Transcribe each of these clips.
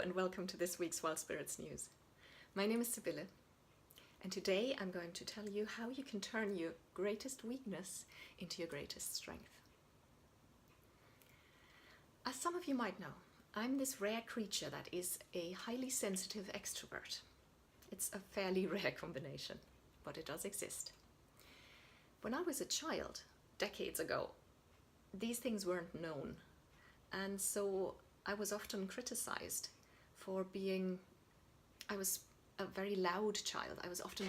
and welcome to this week's Wild Spirits News. My name is Sibylle, and today I'm going to tell you how you can turn your greatest weakness into your greatest strength. As some of you might know, I'm this rare creature that is a highly sensitive extrovert. It's a fairly rare combination, but it does exist. When I was a child, decades ago, these things weren't known, and so I was often criticized for I was a very loud child. I was often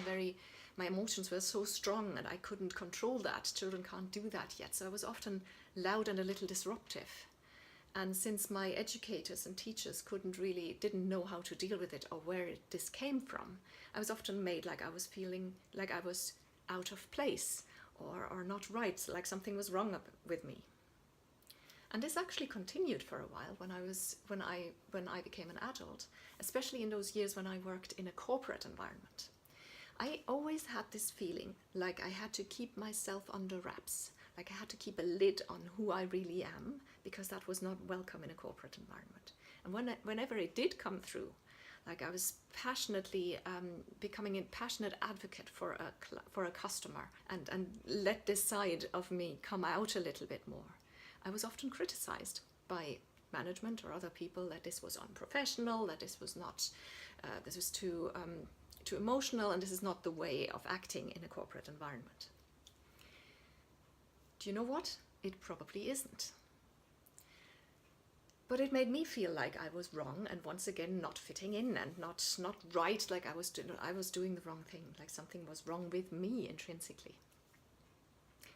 my emotions were so strong and I couldn't control that. Children can't do that yet. So I was often loud and a little disruptive. And since my educators and teachers didn't know how to deal with it or where this came from, I was often made like I was feeling like I was out of place or not right, like something was wrong with me. And this actually continued for a while when I became an adult, especially in those years when I worked in a corporate environment. I always had this feeling like I had to keep myself under wraps, like I had to keep a lid on who I really am, because that was not welcome in a corporate environment. And whenever it did come through, like I was passionately becoming a passionate advocate for a customer and let this side of me come out a little bit more, I was often criticized by management or other people that this was unprofessional, that this was not, this was too emotional, and this is not the way of acting in a corporate environment. Do you know what? It probably isn't. But it made me feel like I was wrong and once again not fitting in and not right, like I was doing the wrong thing, like something was wrong with me intrinsically.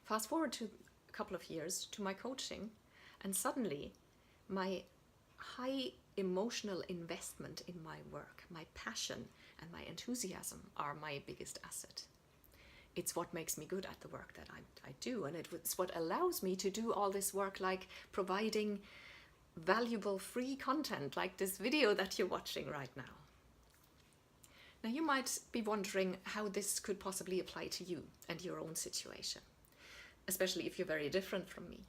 Fast forward to a couple of years to my coaching, and suddenly my high emotional investment in my work, my passion and my enthusiasm are my biggest asset. It's what makes me good at the work that I do, and it's what allows me to do all this work, like providing valuable free content like this video that you're watching right now. Now you might be wondering how this could possibly apply to you and your own situation, especially if you're very different from me.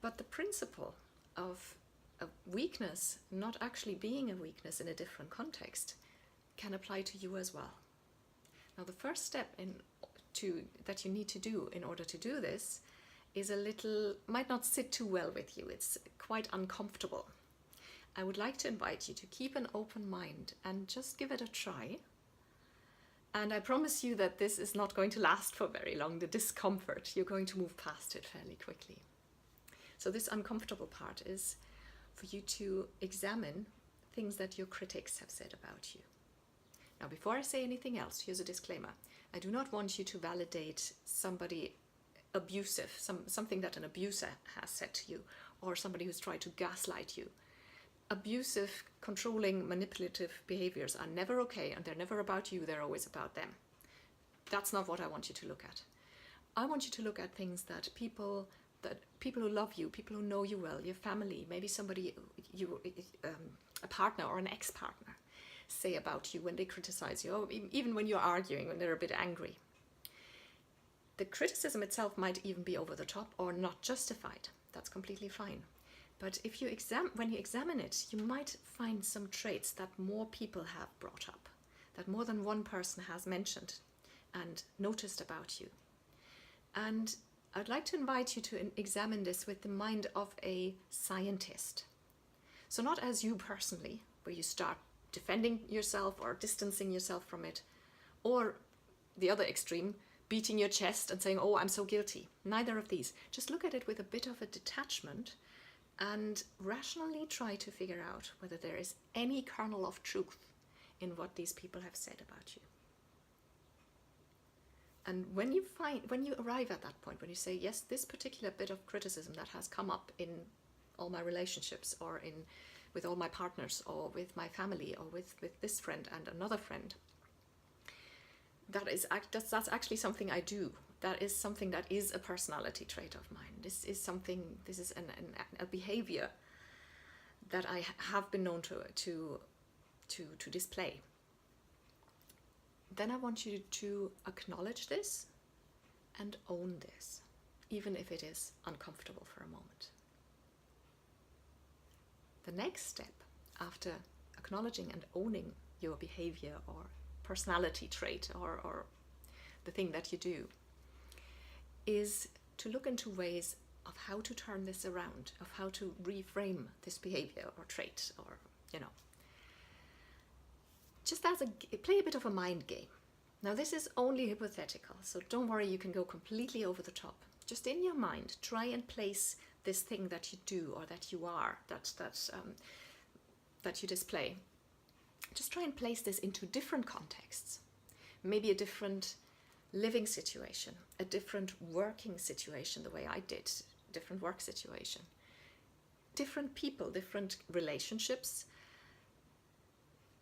But the principle of a weakness not actually being a weakness in a different context can apply to you as well. Now the first step that you need to do in order to do this might not sit too well with you. It's quite uncomfortable. I would like to invite you to keep an open mind and just give it a try. And I promise you that this is not going to last for very long, the discomfort. You're going to move past it fairly quickly. So this uncomfortable part is for you to examine things that your critics have said about you. Now, before I say anything else, here's a disclaimer. I do not want you to validate somebody abusive, something that an abuser has said to you, or somebody who's tried to gaslight you. Abusive, controlling, manipulative behaviors are never okay, and they're never about you, they're always about them. That's not what I want you to look at. I want you to look at things that people who love you, people who know you well, your family, maybe somebody, a partner or an ex-partner, say about you when they criticize you, or even when you're arguing, when they're a bit angry. The criticism itself might even be over the top or not justified. That's completely fine. But when you examine it, you might find some traits that more people have brought up, that more than one person has mentioned and noticed about you. And I'd like to invite you to examine this with the mind of a scientist. So not as you personally, where you start defending yourself or distancing yourself from it, or the other extreme, beating your chest and saying, oh, I'm so guilty. Neither of these. Just look at it with a bit of a detachment and rationally try to figure out whether there is any kernel of truth in what these people have said about you. And when you arrive at that point, when you say, yes, this particular bit of criticism that has come up in all my relationships, or with all my partners, or with my family, or with this friend and another friend, that's actually something I do. That is something that is a personality trait of mine. This is a behavior that I have been known to display. Then I want you to acknowledge this and own this, even if it is uncomfortable for a moment. The next step after acknowledging and owning your behavior or personality trait or the thing that you do, is to look into ways of how to turn this around, of how to reframe this behavior or trait, or, just play a bit of a mind game. Now, this is only hypothetical, so don't worry, you can go completely over the top. Just in your mind, try and place this thing that you do or that you are, that you display. Just try and place this into different contexts. Maybe a different living situation, a different working situation, the way I did, different work situation, different people, different relationships.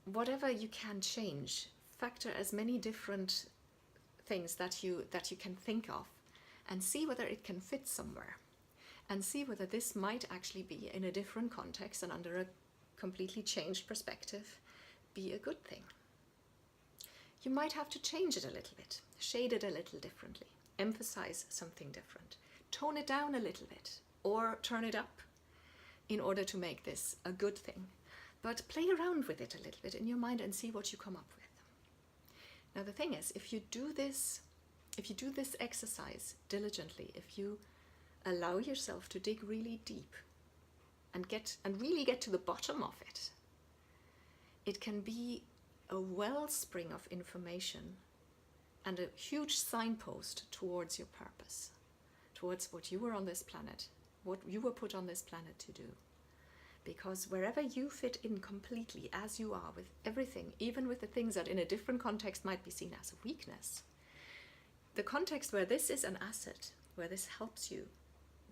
Whatever you can change, factor as many different things that you can think of, and see whether it can fit somewhere, and see whether this might actually be, in a different context and under a completely changed perspective, be a good thing. You might have to change it a little bit, shade it a little differently, emphasize something different, tone it down a little bit, or turn it up in order to make this a good thing. But play around with it a little bit in your mind and see what you come up with. Now, the thing is, if you do this exercise diligently, if you allow yourself to dig really deep and really get to the bottom of it, it can be a wellspring of information and a huge signpost towards your purpose, towards what you were on this planet, what you were put on this planet to do. Because wherever you fit in completely as you are, with everything, even with the things that in a different context might be seen as a weakness, the context where this is an asset, where this helps you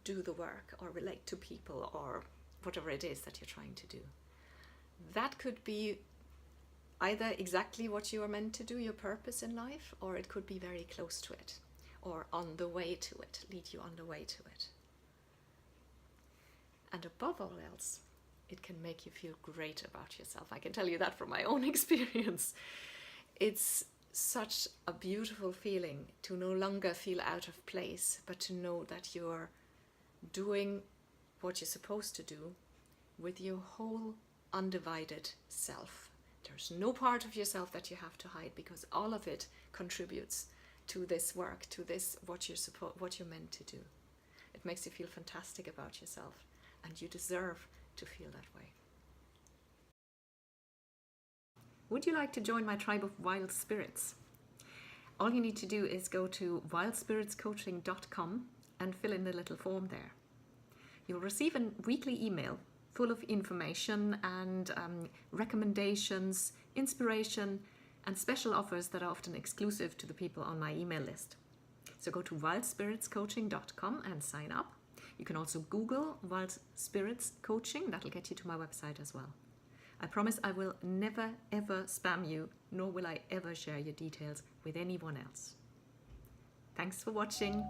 do the work or relate to people or whatever it is that you're trying to do, that could be either exactly what you are meant to do, your purpose in life, or it could be very close to it, or on the way to it, lead you on the way to it. And above all else, it can make you feel great about yourself. I can tell you that from my own experience. It's such a beautiful feeling to no longer feel out of place, but to know that you're doing what you're supposed to do with your whole undivided self. There's no part of yourself that you have to hide, because all of it contributes to this work, to this what you're meant to do. It makes you feel fantastic about yourself, and you deserve to feel that way. Would you like to join my tribe of wild spirits? All you need to do is go to wildspiritscoaching.com and fill in the little form there. You'll receive a weekly email full of information and recommendations, inspiration, and special offers that are often exclusive to the people on my email list. So go to wildspiritscoaching.com and sign up. You can also Google Wild Spirits Coaching. That'll get you to my website as well. I promise I will never ever spam you, nor will I ever share your details with anyone else. Thanks for watching.